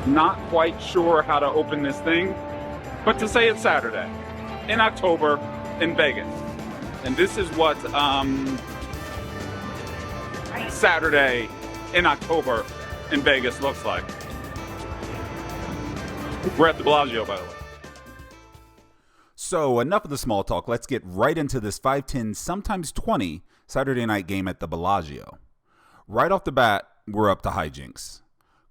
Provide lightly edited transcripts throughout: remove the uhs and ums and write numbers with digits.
Not quite sure how to open this thing, but to say it's Saturday in October in Vegas. And this is what Saturday in October in Vegas looks like. We're at the Bellagio, by the way. So enough of the small talk. Let's get right into this 5-10, sometimes 20 Saturday night game at the Bellagio. Right off the bat, we're up to hijinks.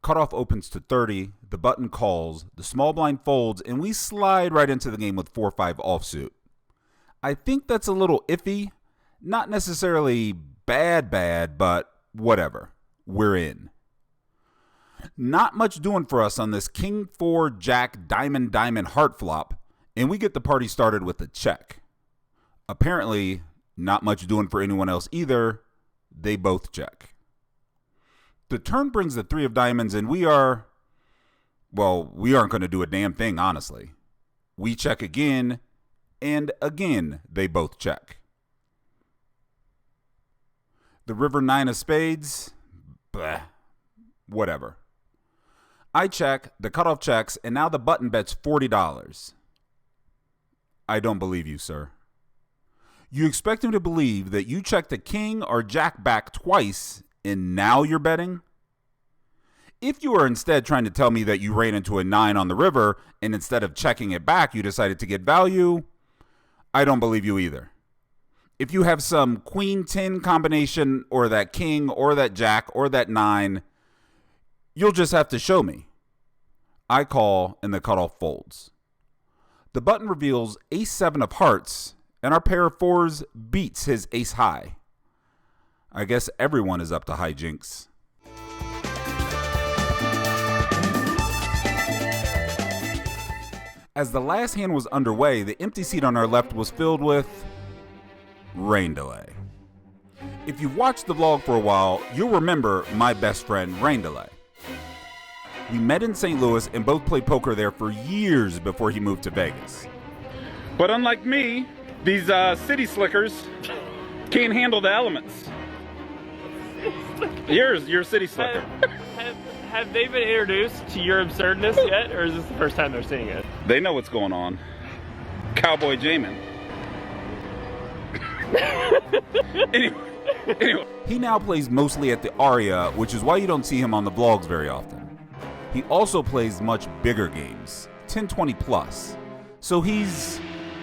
Cutoff opens to 30, the button calls, the small blind folds, and we slide right into the game with 4-5 offsuit. I think that's a little iffy. Not necessarily bad, but whatever. We're in. Not much doing for us on this King 4 Jack Diamond heart flop, and we get the party started with a check. Apparently, not much doing for anyone else either. They both check. The turn brings the 3 of diamonds, and we aren't going to do a damn thing, honestly. We check again, and again, they both check. The river 9 of spades, whatever. I check, the cutoff checks, and now the button bets $40. I don't believe you, sir. You expect him to believe that you checked a king or jack back twice, and now you're betting? If you are instead trying to tell me that you ran into a 9 on the river, and instead of checking it back, you decided to get value, I don't believe you either. If you have some queen 10 combination, or that king, or that jack, or that 9, you'll just have to show me. I call, and the cutoff folds. The button reveals ace 7 of hearts, and our pair of 4s beats his ace high. I guess everyone is up to hijinks. As the last hand was underway, the empty seat on our left was filled with rain delay. If you've watched the vlog for a while, you'll remember my best friend, Rain Delay. We met in St. Louis and both played poker there for years before he moved to Vegas. But unlike me, these city slickers can't handle the elements. You're a city slicker. Have they been introduced to your absurdness yet, or is this the first time they're seeing it? They know what's going on. Cowboy Jamin. Anyway. He now plays mostly at the Aria, which is why you don't see him on the vlogs very often. He also plays much bigger games, 10-20 plus. So he's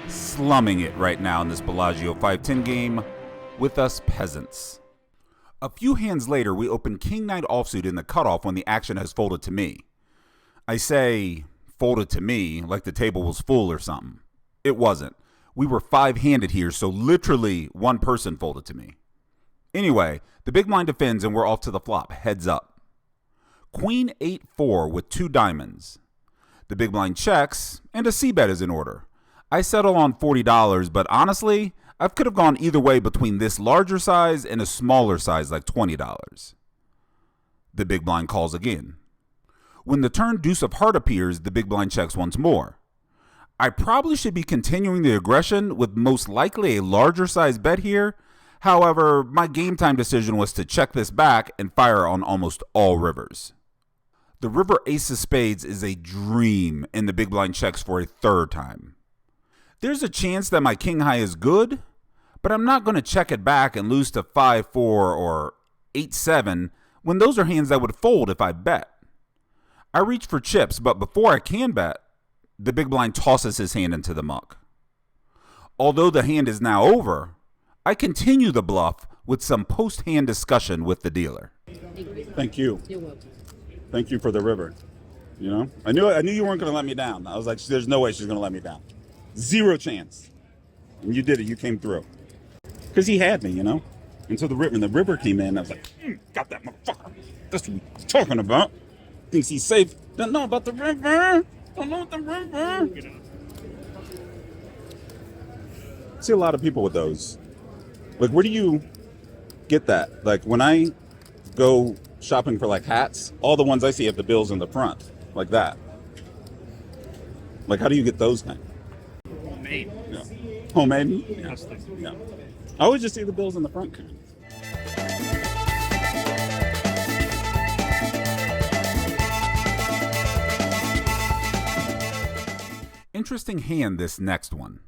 slumming it right now in this Bellagio 5-10 game with us peasants. A few hands later, we open King 9 offsuit in the cutoff when the action has folded to me. I say folded to me like the table was full or something. It wasn't. We were 5-handed here, so literally one person folded to me. Anyway, the big blind defends and we're off to the flop, heads up. Queen 8-4 with 2 diamonds. The big blind checks, and a c-bet is in order. I settle on $40, but honestly, I could have gone either way between this larger size and a smaller size like $20. The big blind calls again. When the turn deuce of heart appears, the big blind checks once more. I probably should be continuing the aggression with most likely a larger size bet here. However, my game time decision was to check this back and fire on almost all rivers. The river ace of spades is a dream, and the big blind checks for a 3rd time. There's a chance that my king high is good, but I'm not going to check it back and lose to 5-4 or 8-7 when those are hands that would fold if I bet. I reach for chips, but before I can bet, the big blind tosses his hand into the muck. Although the hand is now over, I continue the bluff with some post-hand discussion with the dealer. Thank you. You're welcome. Thank you for the river. You know, I knew you weren't going to let me down. I was like, there's no way she's going to let me down. 0 chance. And you did it. You came through. Because he had me, you know. And so the river came in. I was like, got that motherfucker. That's what he's talking about. Thinks he's safe. Don't know about the river. Don't know about the river. See a lot of people with those. Like, where do you get that? Like, when I go shopping for like hats, all the ones I see have the bills in the front, like that. Like, how do you get those things? Homemade. Yeah. Homemade? Yeah. Custom. Yeah. I always just see the bills in the front. interesting hand, this next one.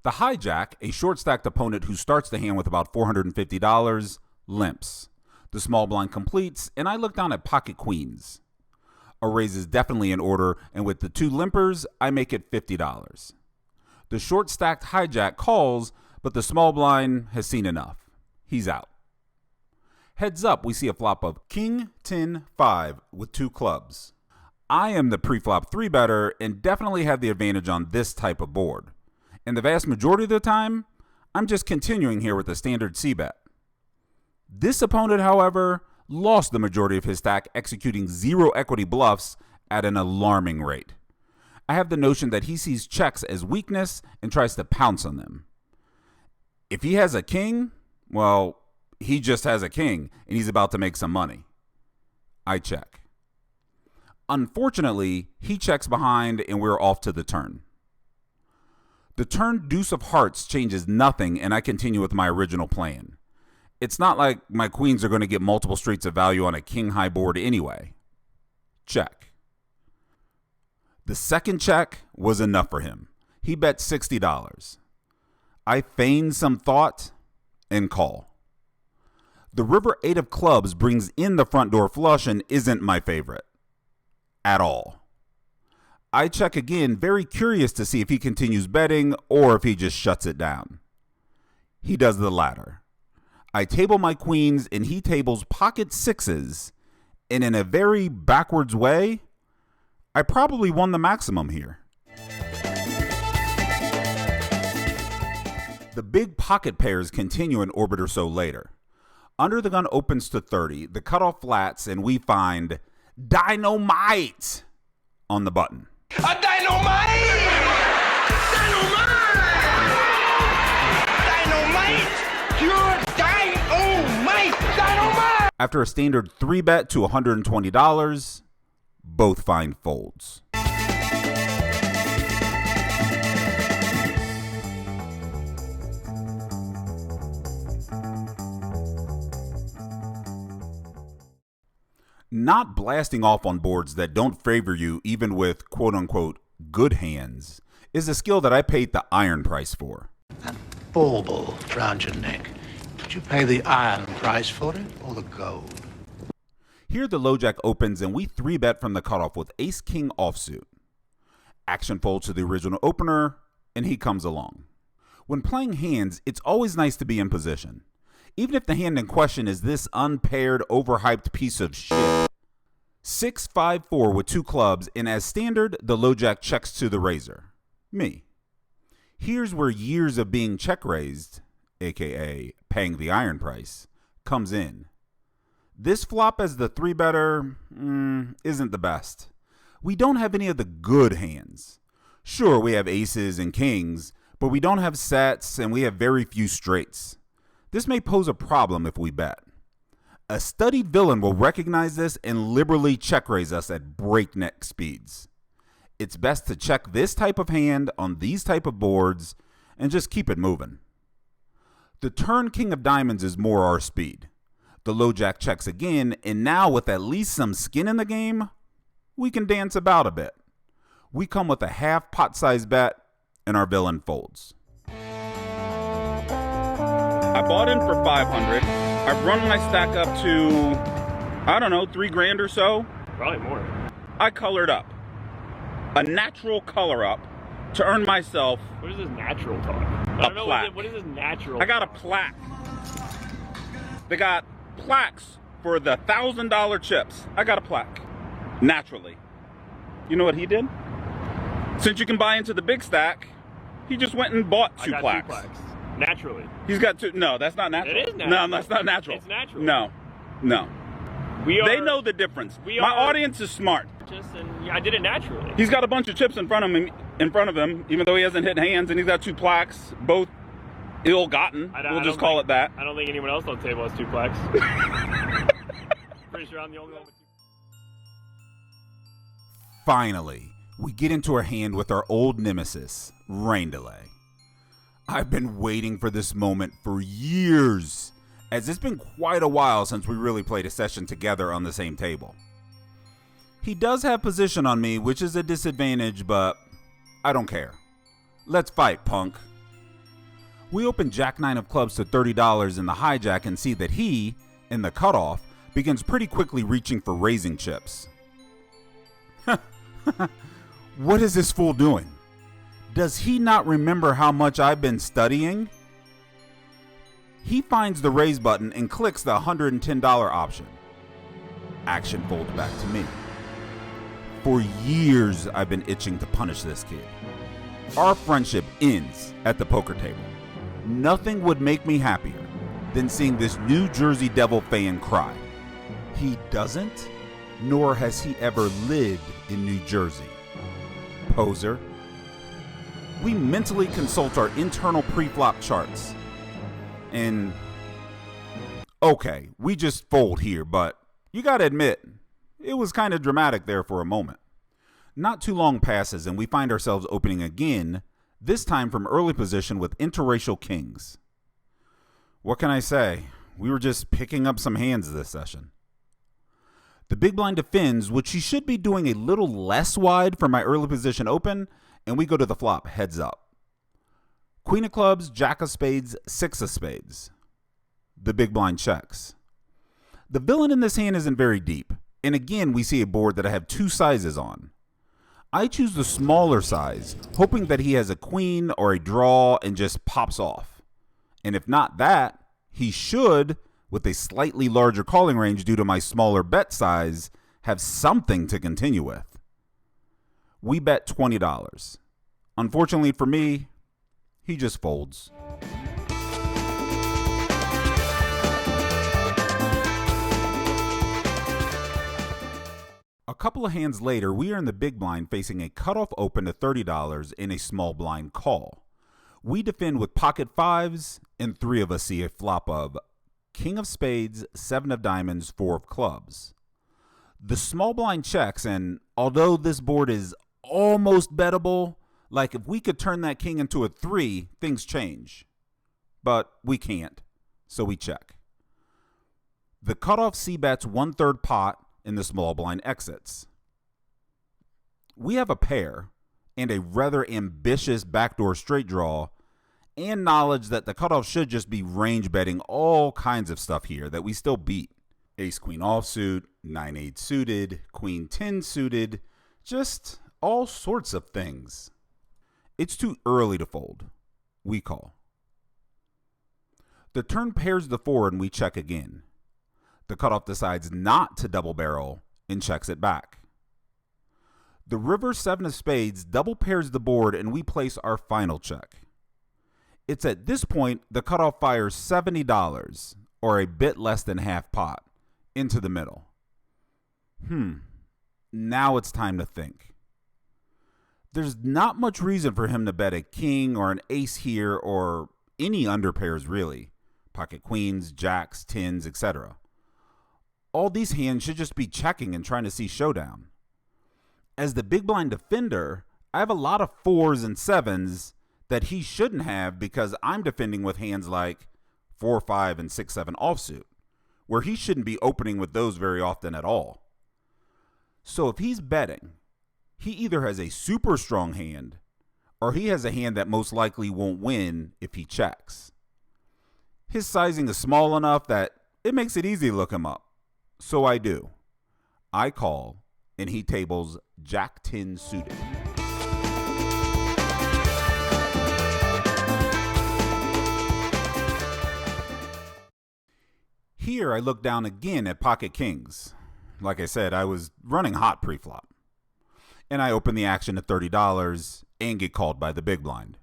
The hijack, a short-stacked opponent who starts the hand with about $450, limps. The small blind completes, and I look down at pocket queens. A raise is definitely in order, and with the two limpers, I make it $50. The short-stacked hijack calls, but the small blind has seen enough. He's out. Heads up, we see a flop of King 10-5 with two clubs. I am the pre-flop 3-better and definitely have the advantage on this type of board. And the vast majority of the time, I'm just continuing here with a standard C-bet. This opponent, however, lost the majority of his stack, executing zero equity bluffs at an alarming rate. I have the notion that he sees checks as weakness and tries to pounce on them. If he has a king, well, he just has a king and he's about to make some money. I check. Unfortunately, he checks behind and we're off to the turn. The turn deuce of hearts changes nothing and I continue with my original plan. It's not like my queens are going to get multiple streets of value on a king high board anyway. Check. The second check was enough for him. He bet $60. I feign some thought and call. The river 8 of clubs brings in the front door flush and isn't my favorite. At all. I check again, very curious to see if he continues betting or if he just shuts it down. He does the latter. I table my queens and he tables pocket sixes, and in a very backwards way, I probably won the maximum here. The big pocket pairs continue an orbit or so later. Under the gun opens to 30, the cutoff flats, and we find dynamite on the button. A dynamite! Dynamite! Dynamite! Pure dynamite! Dynamite! After a standard 3-bet to $120, both find folds. Not blasting off on boards that don't favor you even with quote-unquote good hands is a skill that I paid the iron price for. That bauble round your neck. Did you pay the iron price for it or the gold? Here the low jack opens and we 3-bet from the cutoff with ace-king offsuit. Action folds to the original opener and he comes along. When playing hands, it's always nice to be in position. Even if the hand in question is this unpaired, overhyped piece of shit. 6-5-4 with two clubs, and as standard, the low jack checks to the raiser. Me. Here's where years of being check raised, aka paying the iron price, comes in. This flop as the 3-better isn't the best. We don't have any of the good hands. Sure, we have aces and kings, but we don't have sets and we have very few straights. This may pose a problem if we bet. A studied villain will recognize this and liberally check raise us at breakneck speeds. It's best to check this type of hand on these type of boards and just keep it moving. The turn king of diamonds is more our speed. The low jack checks again, and now with at least some skin in the game, we can dance about a bit. We come with a half pot size bet and our villain folds. I bought in for 500. I've run my stack up to, I don't know, $3,000 or so. Probably more. I colored up. A natural color up to earn myself What is this natural talk? I don't know plaque. what is this natural? I got a plaque. They got plaques for the $1,000 chips. I got a plaque. Naturally. You know what he did? Since you can buy into the big stack, he just went and bought two I got plaques. 2 plaques. Naturally. He's got two. No, that's not natural. It is natural. No, that's not natural. It's natural. No. They know the difference. We My are- audience is smart. And I did it naturally. He's got a bunch of chips in front of him, even though he hasn't hit hands, and he's got 2 plaques, both ill-gotten. We'll just call it that. I don't think anyone else on the table has 2 plaques. Pretty sure I'm the only one with 2. Finally, we get into our hand with our old nemesis, rain delay. I've been waiting for this moment for years, as it's been quite a while since we really played a session together on the same table. He does have position on me, which is a disadvantage, but I don't care. Let's fight, punk. We open Jack 9 of clubs to $30 in the hijack and see that he, in the cutoff, begins pretty quickly reaching for raising chips. What is this fool doing? Does he not remember how much I've been studying? He finds the raise button and clicks the $110 option. Action folds back to me. For years, I've been itching to punish this kid. Our friendship ends at the poker table. Nothing would make me happier than seeing this New Jersey Devil fan cry. He doesn't, nor has he ever lived in New Jersey. Poser. We mentally consult our internal pre-flop charts. And, okay, we just fold here, but you gotta admit, it was kind of dramatic there for a moment. Not too long passes and we find ourselves opening again, this time from early position with interracial kings. What can I say? We were just picking up some hands this session. The big blind defends, which he should be doing a little less wide for my early position open, and we go to the flop heads up. Queen of clubs, jack of spades, six of spades. The big blind checks. The villain in this hand isn't very deep, and again we see a board that I have two sizes on. I choose the smaller size, hoping that he has a queen or a draw and just pops off. And if not that, he should, with a slightly larger calling range due to my smaller bet size, have something to continue with. We bet $20. Unfortunately for me, he just folds. A couple of hands later, we are in the big blind facing a cutoff open to $30 in a small blind call. We defend with pocket fives, and three of us see a flop of king of spades, seven of diamonds, four of clubs. The small blind checks, and although this board is almost bettable, like if we could turn that king into a three, things change. But we can't, so we check. The cutoff c-bets 1/3 pot, and the small blind exits. We have a pair and a rather ambitious backdoor straight draw and knowledge that the cutoff should just be range betting all kinds of stuff here that we still beat. Ace queen offsuit, 9-8 suited, queen 10 suited, just all sorts of things. It's too early to fold. We call. The turn pairs the four and we check again. The cutoff decides not to double barrel and checks it back. The river seven of spades double pairs the board and we place our final check. It's at this point the cutoff fires $70, or a bit less than half pot, into the middle. Now it's time to think. There's not much reason for him to bet a king or an ace here or any underpairs really. Pocket queens, jacks, tens, etc. All these hands should just be checking and trying to see showdown. As the big blind defender, I have a lot of fours and sevens that he shouldn't have because I'm defending with hands like 4-5 and 6-7 offsuit, where he shouldn't be opening with those very often at all. So if he's betting, he either has a super strong hand or he has a hand that most likely won't win if he checks. His sizing is small enough that it makes it easy to look him up. So I do. I call, and he tables jack 10 suited. Here I look down again at pocket kings. Like I said, I was running hot pre-flop. And I open the action at $30 and get called by the big blind.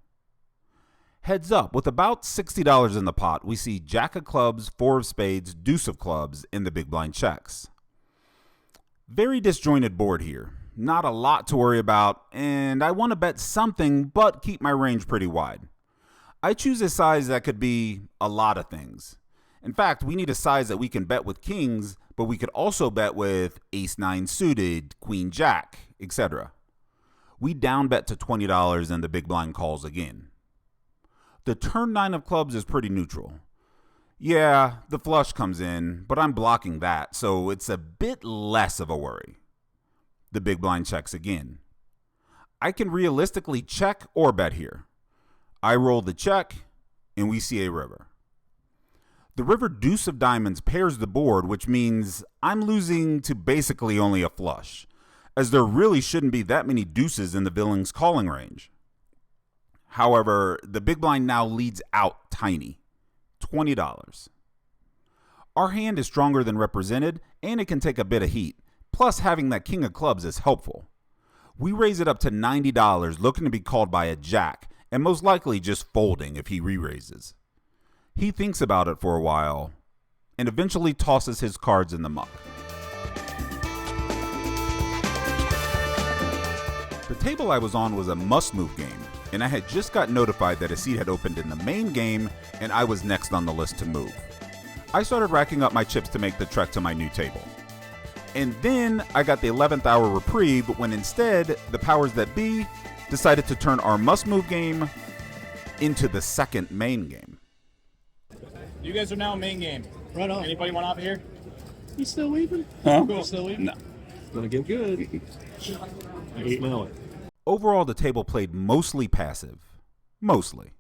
Heads up, with about $60 in the pot, we see jack of clubs, four of spades, deuce of clubs, and the big blind checks. Very disjointed board here. Not a lot to worry about, and I want to bet something, but keep my range pretty wide. I choose a size that could be a lot of things. In fact, we need a size that we can bet with kings, but we could also bet with ace-9 suited, queen jack, etc. We down bet to $20 and the big blind calls again. The turn 9 of clubs is pretty neutral. Yeah, the flush comes in, but I'm blocking that, so it's a bit less of a worry. The big blind checks again. I can realistically check or bet here. I roll the check, and we see a river. The river deuce of diamonds pairs the board, which means I'm losing to basically only a flush, as there really shouldn't be that many deuces in the villain's calling range. However, the big blind now leads out tiny, $20. Our hand is stronger than represented, and it can take a bit of heat, plus having that king of clubs is helpful. We raise it up to $90, looking to be called by a jack, and most likely just folding if he re-raises. He thinks about it for a while, and eventually tosses his cards in the muck. The table I was on was a must-move game, and I had just got notified that a seat had opened in the main game, and I was next on the list to move. I started racking up my chips to make the trek to my new table. And then I got the 11th hour reprieve when instead the powers that be decided to turn our must-move game into the second main game. You guys are now main game. Right on. Anybody want off here? You still leaving? Huh? Cool. Still leaving? No. It's gonna get good. I can smell it. Overall, the table played mostly passive. Mostly.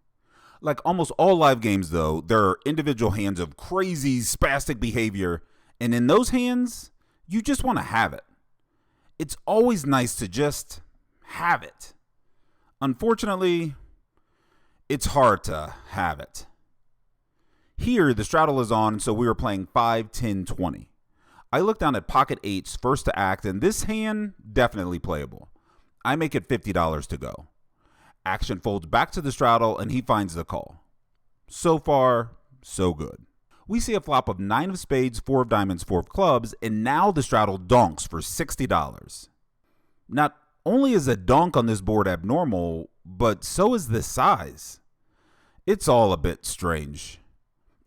Like almost all live games, though, there are individual hands of crazy, spastic behavior, and in those hands, you just want to have it. It's always nice to just have it. Unfortunately, it's hard to have it. Here, the straddle is on, so we were playing 5, 10, 20. I look down at pocket 8's first to act, and this hand, definitely playable. I make it $50 to go. Action folds back to the straddle, and he finds the call. So far, so good. We see a flop of 9 of spades, 4 of diamonds, 4 of clubs, and now the straddle donks for $60. Not only is a donk on this board abnormal, but so is the size. It's all a bit strange.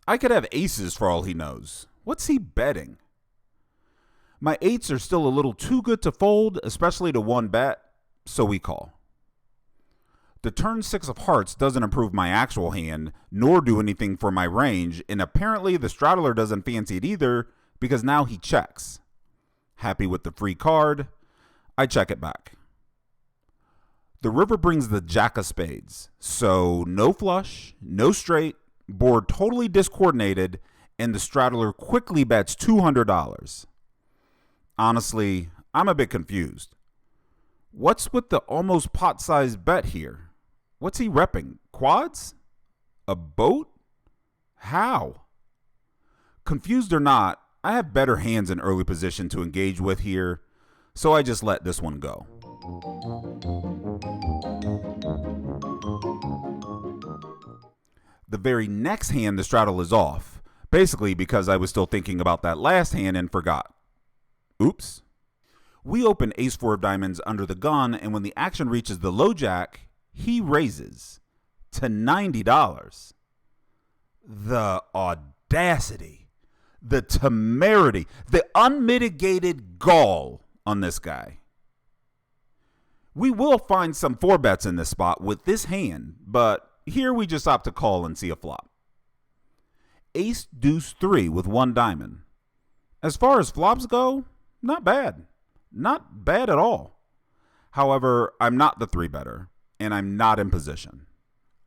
I could have aces for all he knows. What's he betting? My 8s are still a little too good to fold, especially to one bet, so we call. The turn 6 of hearts doesn't improve my actual hand, nor do anything for my range, and apparently the straddler doesn't fancy it either, because now he checks. Happy with the free card, I check it back. The river brings the jack of spades, so no flush, no straight, board totally discoordinated, and the straddler quickly bets $200. Honestly, I'm a bit confused. What's with the almost pot-sized bet here? What's he repping? Quads? A boat? How? Confused or not, I have better hands in early position to engage with here, so I just let this one go. The very next hand, the straddle is off, basically because I was still thinking about that last hand and forgot. Oops. We open ace-4 of diamonds under the gun, and when the action reaches the low jack, he raises to $90. The audacity, the temerity, the unmitigated gall on this guy. We will find some 4 bets in this spot with this hand, but here we just opt to call and see a flop. Ace deuce 3 with 1 diamond. As far as flops go, not bad. Not bad at all. However, I'm not the 3-better, and I'm not in position.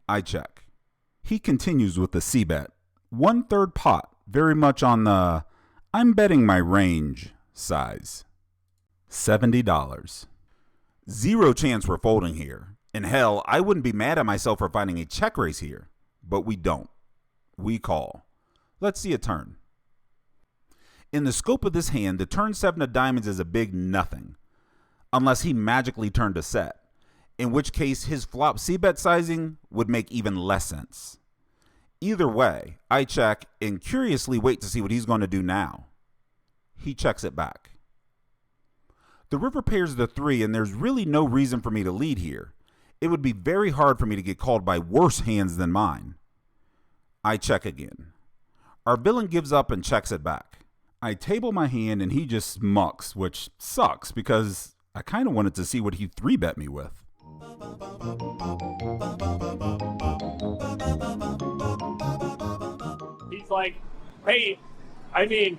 I check. He continues with the C-bet. 1/3 pot, very much on the I'm betting my range size. $70. Zero chance we're folding here. And hell, I wouldn't be mad at myself for finding a check raise here. But we don't. We call. Let's see a turn. In the scope of this hand, the turn 7 of diamonds is a big nothing. Unless he magically turned a set. In which case, his flop C-bet sizing would make even less sense. Either way, I check and curiously wait to see what he's going to do now. He checks it back. The river pairs the 3, and there's really no reason for me to lead here. It would be very hard for me to get called by worse hands than mine. I check again. Our villain gives up and checks it back. I table my hand and he just smucks, which sucks because I kind of wanted to see what he 3-bet me with. He's like, hey, I mean,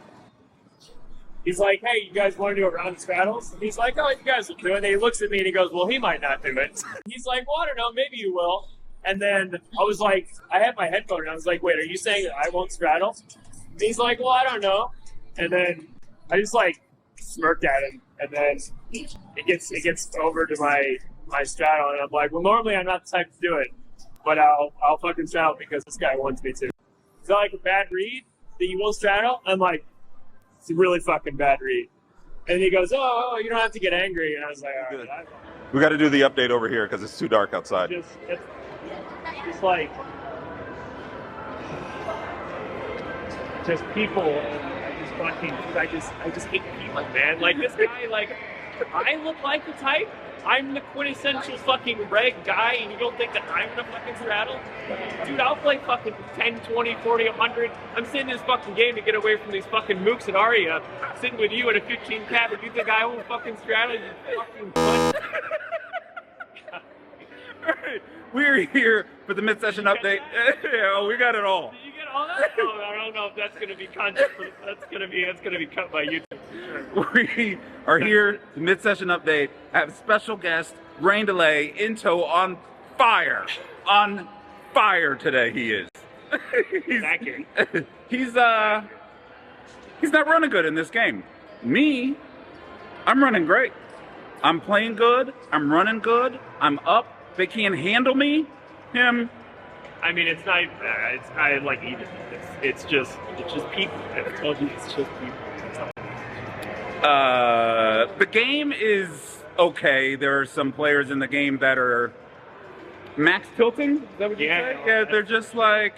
He's like, hey, you guys want to do a round of straddles? He's like, oh, you guys will do it. And he looks at me and he goes, well, he might not do it. He's like, well, I don't know, maybe you will. And then I was like, I had my headphone and I was like, wait, are you saying that I won't straddle? And he's like, well, I don't know. And then I just like smirked at him. And then it gets over to my straddle and I'm like, well, normally I'm not the type to do it, but I'll fucking straddle because this guy wants me to. Is that like a bad read that you won't straddle? I'm like, it's a really fucking bad read. And he goes, oh, you don't have to get angry. And I was like, all right. We got to do the update over here because it's too dark outside. It's like just people. I just hate people, man. Like this guy, like I look like the type. I'm the quintessential fucking reg guy, and you don't think that I'm gonna fucking straddle? Dude, I'll play fucking 10, 20, 40, 100. I'm sitting in this fucking game to get away from these fucking mooks at Aria. I'm sitting with you at a 15 cap, and you think I won't fucking straddle? You fucking cunt. We're here for the mid-session update. Yeah, we got it all. Did you get all that? Oh, I don't know if that's gonna be content. That's gonna be cut by YouTube. Sure. We are here, the mid-session update. I have a special guest, Rain Delay, Into on fire. On fire today he is. He's not running good in this game. Me, I'm running great. I'm playing good. I'm running good. I'm up. They can't handle me. Him. I mean, it's not like even this. It's just people. I told you, it's just people. The game is okay. There are some players in the game that are max tilting. Is that what you say? No, yeah, they're just like,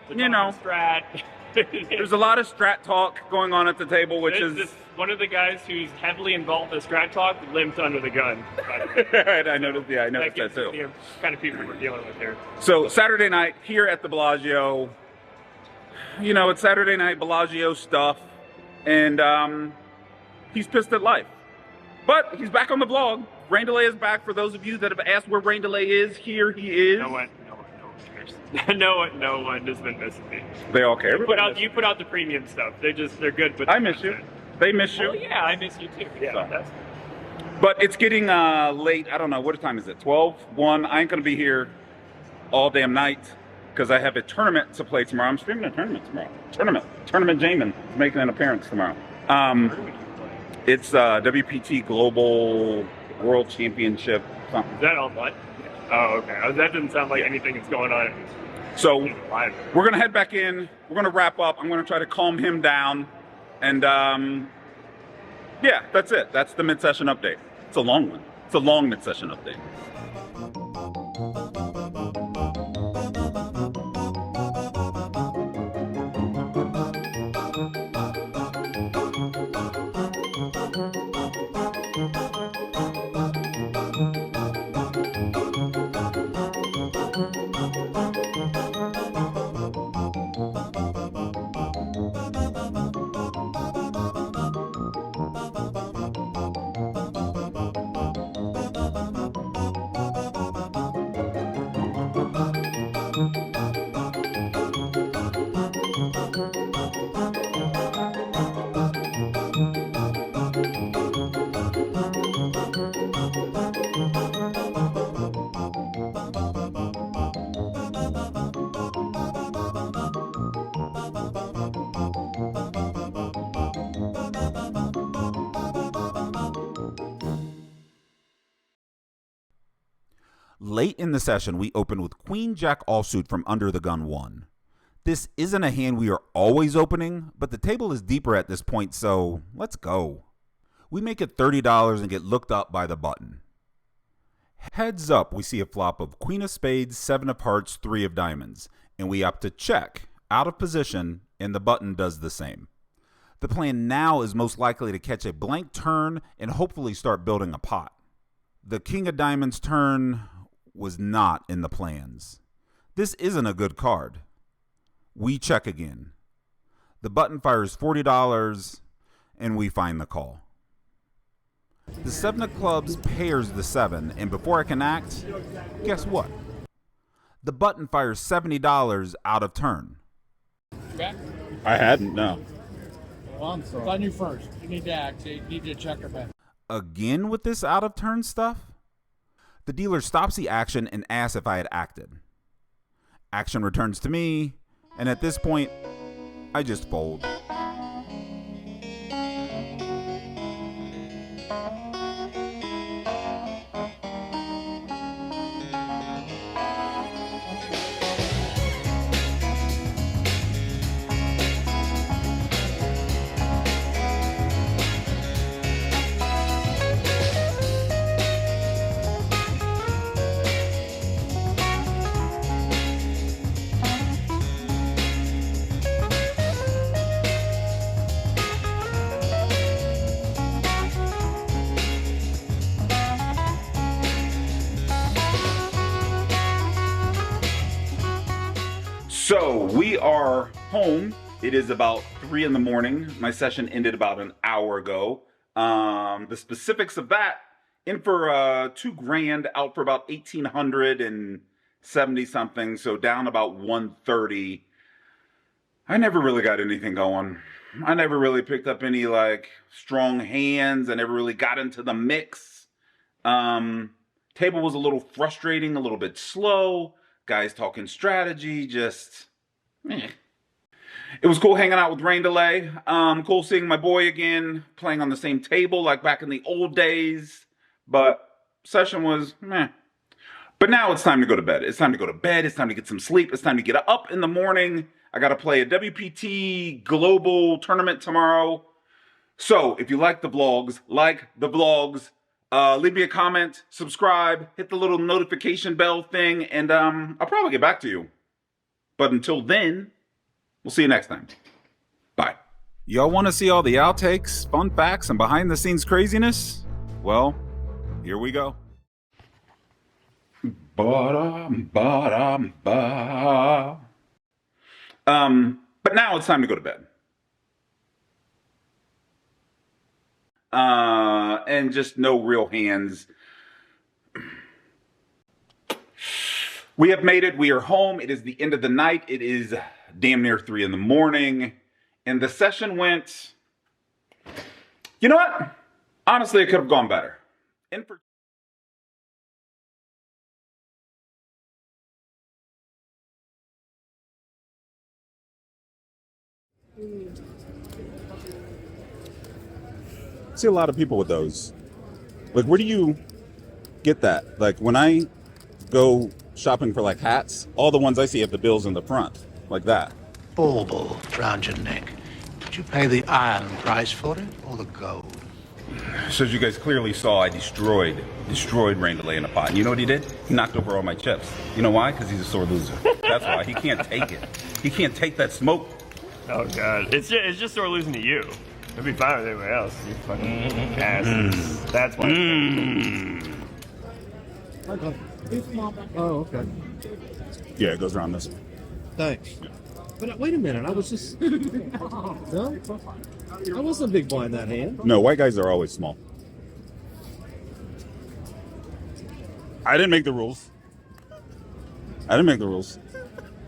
you know. Strat. There's a lot of strat talk going on at the table, which is one of the guys who's heavily involved in strat talk limped under the gun. Right, I noticed that too. The kind of people we're dealing with here. So Saturday night here at the Bellagio, you know, it's Saturday night Bellagio stuff, and he's pissed at life. But he's back on the vlog. Rain Delay is back. For those of you that have asked where Rain Delay is, here he is. No one cares. no one has been missing me. They all care. You put out the premium stuff. They're good, but I miss you. They miss you. Oh yeah, I miss you too. Yeah. So. But it's getting late. I don't know. What time is it? 12? 1. I ain't going to be here all damn night because I have a tournament to play tomorrow. I'm streaming a tournament tomorrow. Tournament Jamin is making an appearance tomorrow. It's WPT Global World Championship. Something. Is that all what? Oh, okay. That doesn't sound like anything that's going on. So we're going to head back in. We're going to wrap up. I'm going to try to calm him down. And yeah, that's it. That's the mid-session update. It's a long one. It's a long mid-session update. Late in the session, we open with Queen Jack offsuit from under the gun 1. This isn't a hand we are always opening, but the table is deeper at this point, so let's go. We make it $30 and get looked up by the button. Heads up, we see a flop of Queen of Spades, 7 of Hearts, 3 of Diamonds, and we opt to check, out of position, and the button does the same. The plan now is most likely to catch a blank turn and hopefully start building a pot. The King of Diamonds turn was not in the plans. This isn't a good card. We check again. The button fires $40 and we find the call. The 7 of clubs pairs the 7, and before I can act, guess what? The button fires $70 out of turn. I hadn't, no. Well, I'm sorry. It's on you first. You need to act. You need to check her back. Again with this out of turn stuff? The dealer stops the action and asks if I had acted. Action returns to me, and at this point, I just fold. So we are home. It is about 3 in the morning. My session ended about an hour ago. The specifics of that, in for $2,000, out for about 1,870 something. So down about 130. I never really got anything going. I never really picked up any like strong hands. I never really got into the mix. Table was a little frustrating, a little bit slow. Guys talking strategy, just meh. It was cool hanging out with Rain Delay. Cool seeing my boy again, playing on the same table like back in the old days. But session was meh. But now it's time to go to bed. It's time to go to bed. It's time to get some sleep. It's time to get up in the morning. I got to play a WPT Global tournament tomorrow. So if you like the vlogs, leave me a comment, subscribe, hit the little notification bell thing, and I'll probably get back to you. But until then, we'll see you next time. Bye. Y'all want to see all the outtakes, fun facts, and behind the scenes craziness? Well, here we go. But now it's time to go to bed. And just no real hands. We have made it. We are home. It is the end of the night. It is damn near 3 in the morning. And the session went, you know what? Honestly, it could have gone better. I see a lot of people with those. Like, where do you get that? Like, when I go shopping for like hats, all the ones I see have the bills in the front, like that. Bauble round your neck. Did you pay the iron price for it or the gold? So as you guys clearly saw, I destroyed Rain Delay in a pot. And you know what he did? He knocked over all my chips. You know why? Because he's a sore loser. That's why. He can't take it. He can't take that smoke. Oh god, it's just sore losing to you. It'd be fine with anybody else. You fucking asses. That's why. Oh, okay. Yeah, it goes around this way. Thanks. But wait a minute, I was just... No? I wasn't big boy in that hand. No, white guys are always small. I didn't make the rules.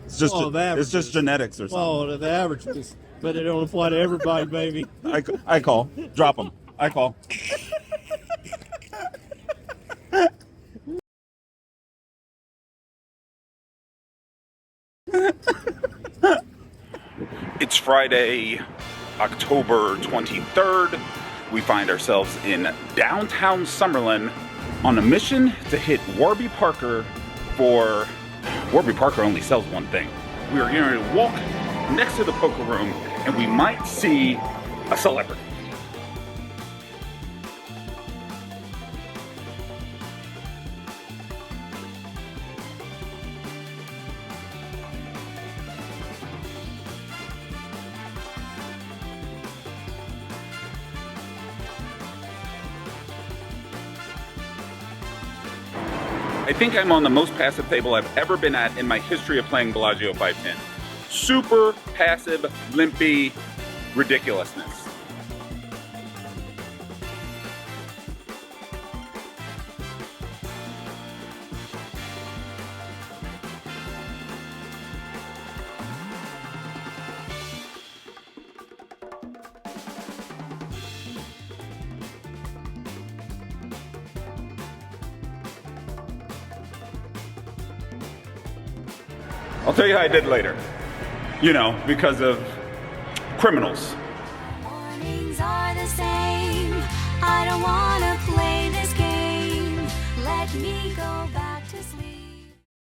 It's just it's just genetics or something. Oh, the averages. But it don't apply to everybody, baby. I call. Drop them. I call. It's Friday, October 23rd. We find ourselves in downtown Summerlin on a mission to hit Warby Parker for... Warby Parker only sells one thing. We are going to walk next to the poker room and we might see a celebrity. I think I'm on the most passive table I've ever been at in my history of playing Bellagio 510. Super passive, limpy ridiculousness. I'll tell you how I did later. You know, because of criminals. Mornings are the same. I don't wanna play this game. Let me go back to sleep.